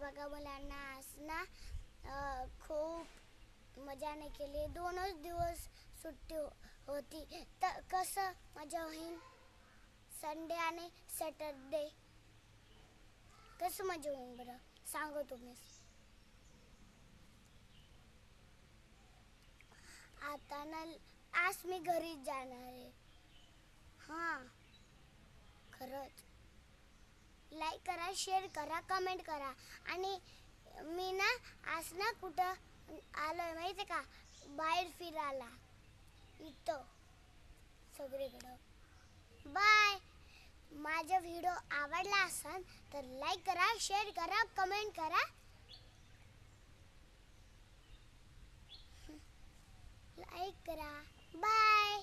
बघा मुलांना आज ना खूप मजा नाही केली. 2च दिवस सुट्टी होती तर कसं मजा होईल. संडे आणि सॅटरडे कसं मजा होईल बरं सांगा तुम्हीच. आता ना आज मी घरीच जाणार आहे. हां खरंच. लाईक करा, शेअर करा, कमेंट करा. आणि मी ना आज ना कुठं आलोय माहिती आहे का, बाहेर फिरायला इथं सगळीकडं. बाय. माझा व्हिडिओ आवडला असेल तर लाईक करा, शेअर करा, कमेंट करा. लाईक करा. बाय.